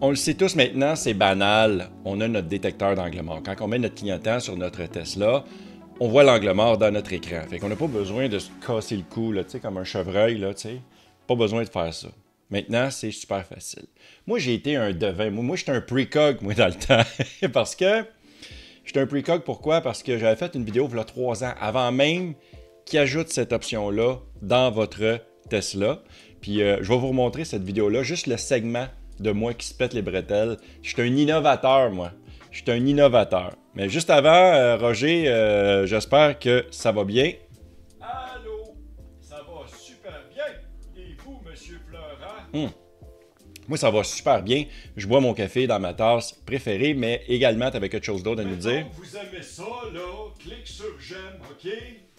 On le sait tous maintenant, c'est banal. On a notre détecteur d'angle mort. Quand on met notre clignotant sur notre Tesla, on voit l'angle mort dans notre écran. Fait qu'on n'a pas besoin de se casser le cou, là, comme un chevreuil. Là, pas besoin de faire ça. Maintenant, c'est super facile. Moi, j'ai été un devin. Moi j'étais un precog, moi, dans le temps. Parce que j'étais un precog, pourquoi? Parce que j'avais fait une vidéo il y a 3 ans, avant même qu'il ajoute cette option-là dans votre Tesla. Puis je vais vous remontrer cette vidéo-là, juste le segment de moi qui se pète les bretelles. Je suis un innovateur, moi. Je suis un innovateur. Mais juste avant, Roger, j'espère que ça va bien. Allô? Ça va super bien. Et vous, Monsieur Florent? Moi, ça va super bien. Je bois mon café dans ma tasse préférée, mais également, tu avais quelque chose d'autre à nous dire. Vous aimez ça, là? Clique sur j'aime, OK?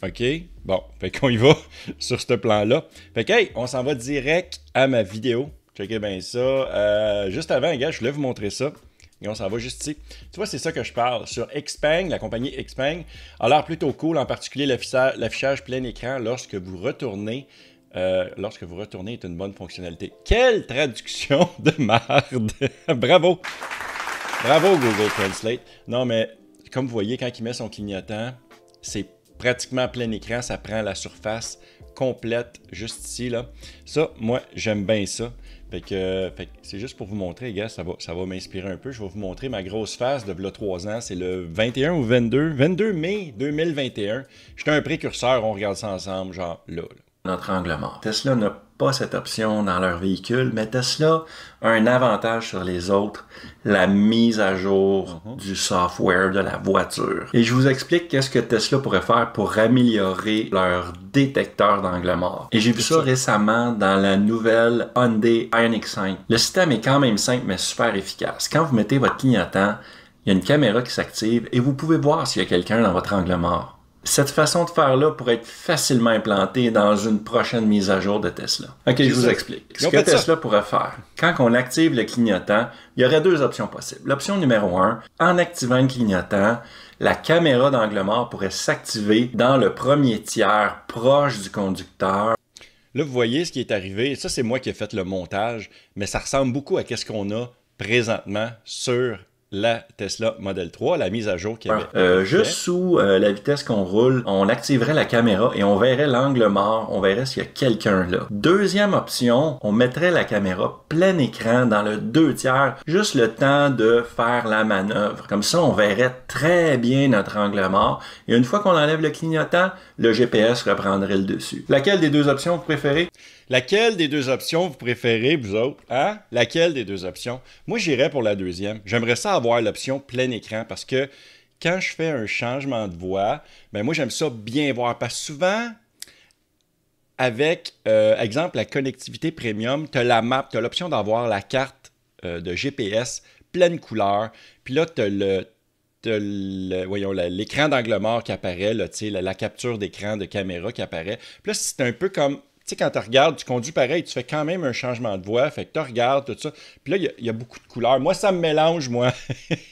OK? Bon, fait qu'on y va sur ce plan-là. Fait que, hey, on s'en va direct à ma vidéo. Checkez bien ça. Juste avant, gars, je voulais vous montrer ça. Et on s'en va juste ici. Tu vois, c'est ça que je parle. Sur Xpeng, la compagnie Xpeng a l'air plutôt cool, en particulier l'affichage plein écran lorsque vous retournez. Est une bonne fonctionnalité. Quelle traduction de marde! Bravo! Bravo Google Translate. Non, mais comme vous voyez, quand il met son clignotant, c'est pratiquement plein écran. Ça prend la surface complète juste ici, là. Ça, moi, j'aime bien ça. Fait que c'est juste pour vous montrer, les gars, ça va m'inspirer un peu. Je vais vous montrer ma grosse face de 3 ans. C'est le 21 ou 22 mai 2021. J'étais un précurseur, on regarde ça ensemble, genre là. Notre angle mort. Tesla n'a pas cette option dans leur véhicule, mais Tesla a un avantage sur les autres, la mise à jour du software de la voiture. Et je vous explique qu'est-ce que Tesla pourrait faire pour améliorer leur détecteur d'angle mort. Et j'ai vu ça récemment dans la nouvelle Hyundai Ioniq 5. Le système est quand même simple, mais super efficace. Quand vous mettez votre clignotant, il y a une caméra qui s'active et vous pouvez voir s'il y a quelqu'un dans votre angle mort. Cette façon de faire-là pourrait être facilement implantée dans une prochaine mise à jour de Tesla. OK, je vous explique. Ce que Tesla pourrait faire, quand on active le clignotant, il y aurait 2 options possibles. L'option numéro 1, en activant le clignotant, la caméra d'angle mort pourrait s'activer dans le premier tiers proche du conducteur. Là, vous voyez ce qui est arrivé. Ça, c'est moi qui ai fait le montage, mais ça ressemble beaucoup à ce qu'on a présentement sur la Tesla Model 3, la mise à jour qui avait juste sous la vitesse qu'on roule, on activerait la caméra et on verrait l'angle mort, on verrait s'il y a quelqu'un là. Deuxième option, on mettrait la caméra plein écran dans le 2 tiers, juste le temps de faire la manœuvre. Comme ça, on verrait très bien notre angle mort et une fois qu'on enlève le clignotant, le GPS reprendrait le dessus. Laquelle des 2 options vous préférez? Laquelle des 2 options vous préférez, vous autres? Hein? Laquelle des 2 options? Moi, j'irais pour la deuxième. J'aimerais ça avoir l'option plein écran parce que quand je fais un changement de voix, ben moi, j'aime ça bien voir. Parce que souvent, avec, exemple, la connectivité premium, tu as la map, tu as l'option d'avoir la carte de GPS pleine couleur. Puis là, tu as voyons, l'écran d'angle mort qui apparaît, là, la capture d'écran de caméra qui apparaît. Puis là, c'est un peu comme... Tu sais, quand tu regardes, tu conduis pareil, tu fais quand même un changement de voix, fait que tu regardes, tout ça. Puis là, il y a beaucoup de couleurs. Moi, ça me mélange, moi.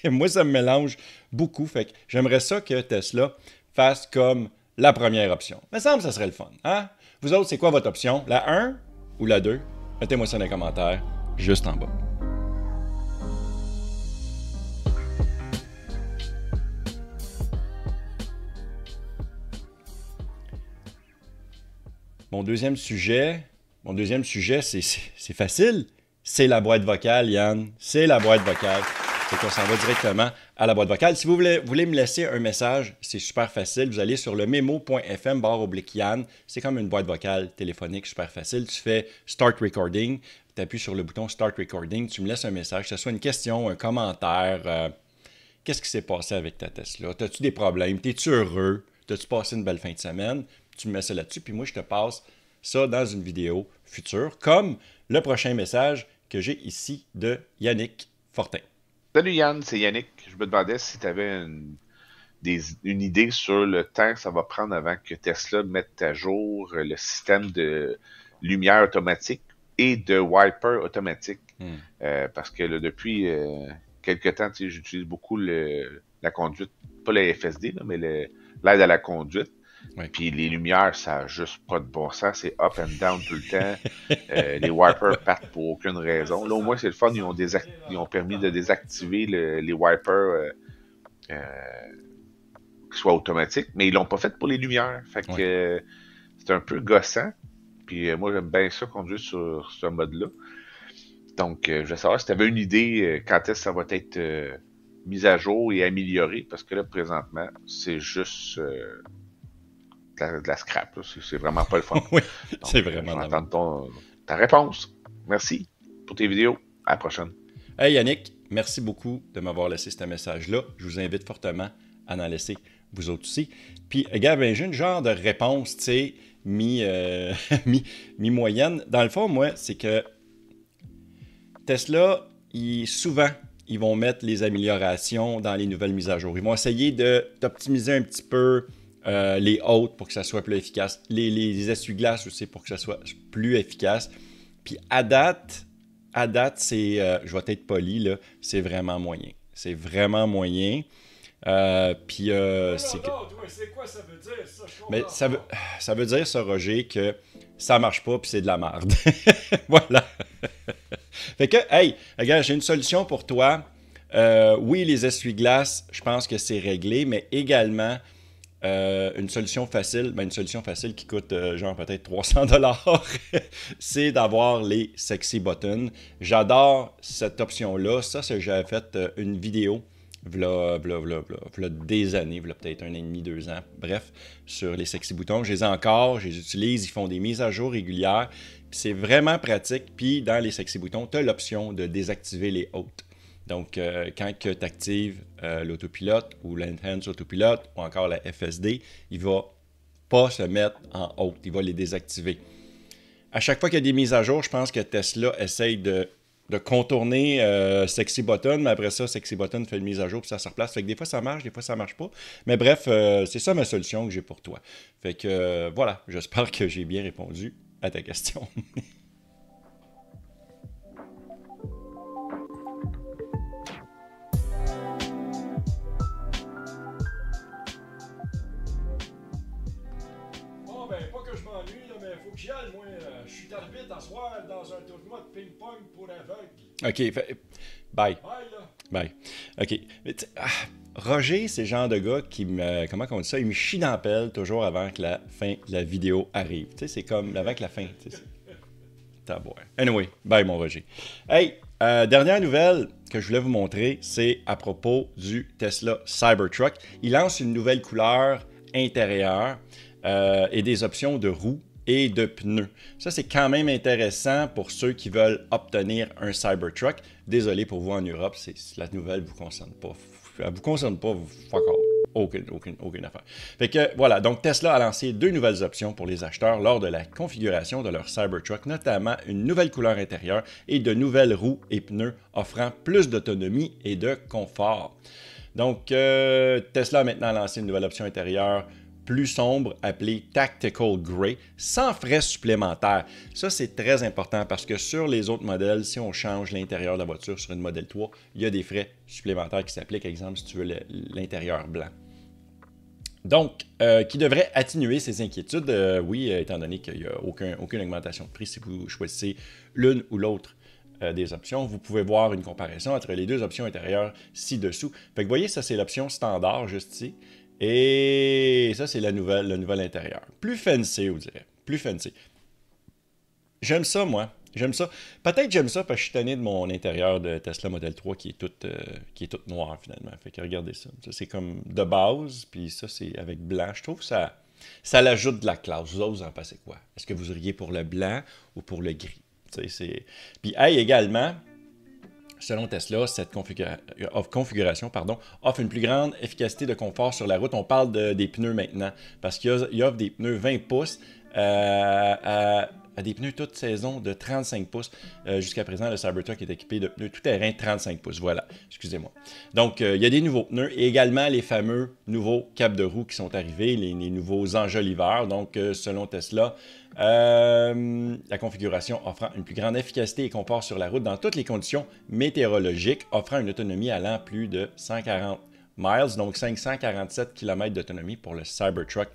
Moi, ça me mélange beaucoup. Fait que j'aimerais ça que Tesla fasse comme la première option. Il me semble que ça serait le fun. Hein? Vous autres, c'est quoi votre option? La 1 ou la 2? Mettez-moi ça dans les commentaires, juste en bas. Mon deuxième sujet, c'est facile. C'est la boîte vocale, Yann. C'est la boîte vocale. Fait qu'on s'en va directement à la boîte vocale. Si vous voulez me laisser un message, c'est super facile. Vous allez sur le memo.fm/Yann. C'est comme une boîte vocale téléphonique super facile. Tu fais Start Recording. Tu appuies sur le bouton Start Recording. Tu me laisses un message, que ce soit une question, un commentaire. Qu'est-ce qui s'est passé avec ta Tesla? As-tu des problèmes? Es-tu heureux? As-tu passé une belle fin de semaine? Tu me mets ça là-dessus, puis moi, je te passe ça dans une vidéo future, comme le prochain message que j'ai ici de Yannick Fortin. Salut Yann, c'est Yannick. Je me demandais si tu avais une idée sur le temps que ça va prendre avant que Tesla mette à jour le système de lumière automatique et de wiper automatique. Parce que là, depuis quelques temps, j'utilise beaucoup la conduite, pas le FSD, là, mais l'aide à la conduite. Ouais. Puis les lumières, ça n'a juste pas de bon sens. C'est up and down tout le temps. Les wipers partent pour aucune raison. Là, au moins, c'est le fun. Ils ont permis de désactiver les wipers qui soient automatiques, mais ils l'ont pas fait pour les lumières. Fait que c'est un peu gossant. Puis moi, j'aime bien ça conduire sur ce mode-là. Donc, je voulais savoir si tu avais une idée quand est-ce que ça va être mis à jour et amélioré, parce que là, présentement, c'est juste de la scrap. C'est vraiment pas le fun. Oui, donc, c'est vraiment je vais entendre ta réponse. Merci pour tes vidéos. À la prochaine. Hey Yannick, merci beaucoup de m'avoir laissé ce message-là. Je vous invite fortement à en laisser vous autres aussi. Puis, regarde, ben, j'ai une genre de réponse, tu sais, mi-moyenne. Dans le fond, moi, c'est que Tesla, souvent, ils vont mettre les améliorations dans les nouvelles mises à jour. Ils vont essayer d'optimiser un petit peu les hôtes pour que ça soit plus efficace. Les essuie-glaces aussi pour que ça soit plus efficace. Puis à date, c'est, je vais être poli, là, c'est vraiment moyen. C'est vraiment moyen. Puis c'est quoi ça veut dire, ça? Mais ça veut dire, ça, Roger, que ça marche pas puis c'est de la merde. Voilà. Fait que, hey, regarde, j'ai une solution pour toi. Oui, les essuie-glaces, je pense que c'est réglé, mais également une solution facile, une solution facile qui coûte genre peut-être 300$, c'est d'avoir les sexy buttons. J'adore cette option-là. Ça, c'est j'avais fait une vidéo v'là des années, v'là peut-être 1 an et demi, 2 ans, bref, sur les sexy boutons. Je les ai encore, je les utilise, ils font des mises à jour régulières. C'est vraiment pratique. Puis dans les sexy boutons, tu as l'option de désactiver les hôtes. Donc, quand tu actives l'autopilote ou l'enhanced autopilote ou encore la FSD, il ne va pas se mettre en haute, il va les désactiver. À chaque fois qu'il y a des mises à jour, je pense que Tesla essaye de contourner Sexy Button, mais après ça, Sexy Button fait une mise à jour puis ça se replace. Fait que des fois ça marche, des fois ça marche pas. Mais bref, c'est ça ma solution que j'ai pour toi. Fait que voilà, j'espère que j'ai bien répondu à ta question. J'y aille, moi. Je suis arbitre à soir dans un tournoi de ping-pong pour aveugles. OK, bye. Bye, là. Bye. OK. Roger, c'est le genre de gars qui me... Comment on dit ça? Il me chie dans la pelle toujours avant que la fin de la vidéo arrive. Tu sais, c'est comme avant que la fin... Anyway, bye, mon Roger. Hey, dernière nouvelle que je voulais vous montrer, c'est à propos du Tesla Cybertruck. Il lance une nouvelle couleur intérieure et des options de roues et de pneus. Ça, c'est quand même intéressant pour ceux qui veulent obtenir un Cybertruck. Désolé pour vous en Europe, la nouvelle ne vous concerne pas. Elle ne vous concerne pas, fuck all. Aucune affaire. Fait que voilà, donc Tesla a lancé 2 nouvelles options pour les acheteurs lors de la configuration de leur Cybertruck, notamment une nouvelle couleur intérieure et de nouvelles roues et pneus offrant plus d'autonomie et de confort. Donc, Tesla a maintenant lancé une nouvelle option intérieure plus sombre, appelé Tactical Gray, sans frais supplémentaires. Ça, c'est très important parce que sur les autres modèles, si on change l'intérieur de la voiture sur une Model 3, il y a des frais supplémentaires qui s'appliquent, exemple, si tu veux l'intérieur blanc. Donc, qui devrait atténuer ces inquiétudes, oui, étant donné qu'il n'y a aucune augmentation de prix si vous choisissez l'une ou l'autre des options. Vous pouvez voir une comparaison entre les 2 options intérieures ci-dessous. Fait que vous voyez, ça, c'est l'option standard juste ici. Et ça, c'est le nouvel intérieur. Plus fancy, vous direz. Plus fancy. J'aime ça, moi. J'aime ça. Peut-être j'aime ça parce que je suis tanné de mon intérieur de Tesla Model 3 qui est toute noire, finalement. Fait que regardez ça. Ça, c'est comme de base, puis ça, c'est avec blanc. Je trouve que ça l'ajoute de la classe. Vous autres, vous en passez quoi? Est-ce que vous iriez pour le blanc ou pour le gris? Puis, également... Selon Tesla, cette configuration offre une plus grande efficacité de confort sur la route. On parle des pneus maintenant, parce qu'il offre des pneus 20 pouces à des pneus toute saison de 35 pouces. Jusqu'à présent, le Cybertruck est équipé de pneus tout-terrain 35 pouces. Voilà, excusez-moi. Donc, il y a des nouveaux pneus et également les fameux nouveaux capes de roue qui sont arrivés, les nouveaux enjoliveurs. Donc, selon Tesla, la configuration offrant une plus grande efficacité et confort sur la route dans toutes les conditions météorologiques, offrant une autonomie allant plus de 140 miles, donc 547 km d'autonomie pour le Cybertruck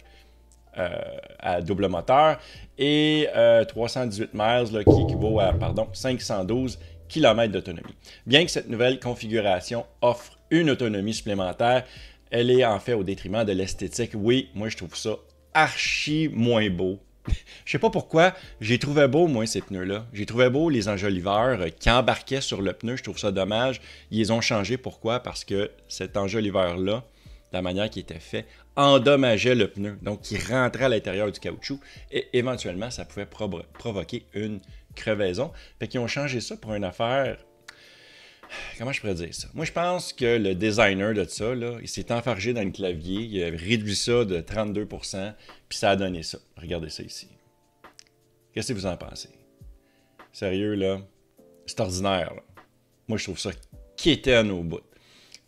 à double moteur et 318 miles là, qui équivaut à 512 km d'autonomie. Bien que cette nouvelle configuration offre une autonomie supplémentaire, elle est en fait au détriment de l'esthétique. Oui, moi je trouve ça archi moins beau. Je sais pas pourquoi, j'ai trouvé beau, moi, ces pneus-là. J'ai trouvé beau les enjoliveurs qui embarquaient sur le pneu. Je trouve ça dommage. Ils les ont changés. Pourquoi? Parce que cet enjoliveur-là, la manière qui était fait, endommageait le pneu. Donc, il rentrait à l'intérieur du caoutchouc et éventuellement, ça pouvait provoquer une crevaison. Fait qu'ils ont changé ça pour une affaire... Comment je pourrais dire ça? Moi, je pense que le designer de ça, là, il s'est enfargé dans le clavier, il a réduit ça de 32%, puis ça a donné ça. Regardez ça ici. Qu'est-ce que vous en pensez? Sérieux, là, c'est ordinaire, là. Moi, je trouve ça quétaine au bout.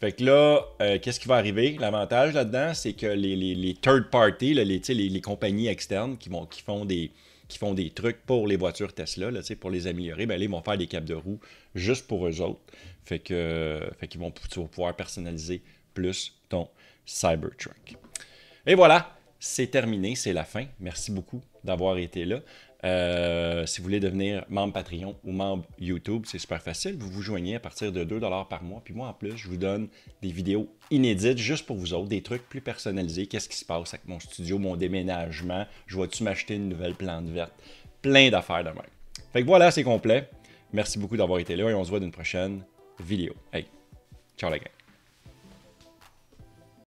Fait que là, qu'est-ce qui va arriver? L'avantage là-dedans, c'est que les third party, là, les compagnies externes qui font des trucs pour les voitures Tesla, là, pour les améliorer, ben, là, ils vont faire des capes de roue juste pour eux autres. Fait qu'ils vont pouvoir personnaliser plus ton Cybertruck. Et voilà, c'est terminé, c'est la fin. Merci beaucoup d'avoir été là. Si vous voulez devenir membre Patreon ou membre YouTube, c'est super facile. Vous vous joignez à partir de 2$ par mois. Puis moi, en plus, je vous donne des vidéos inédites juste pour vous autres, des trucs plus personnalisés. Qu'est-ce qui se passe avec mon studio, mon déménagement? Je vais-tu m'acheter une nouvelle plante verte? Plein d'affaires de même. Fait que voilà, c'est complet. Merci beaucoup d'avoir été là et on se voit dans une prochaine vidéo. Hey, ciao la gang!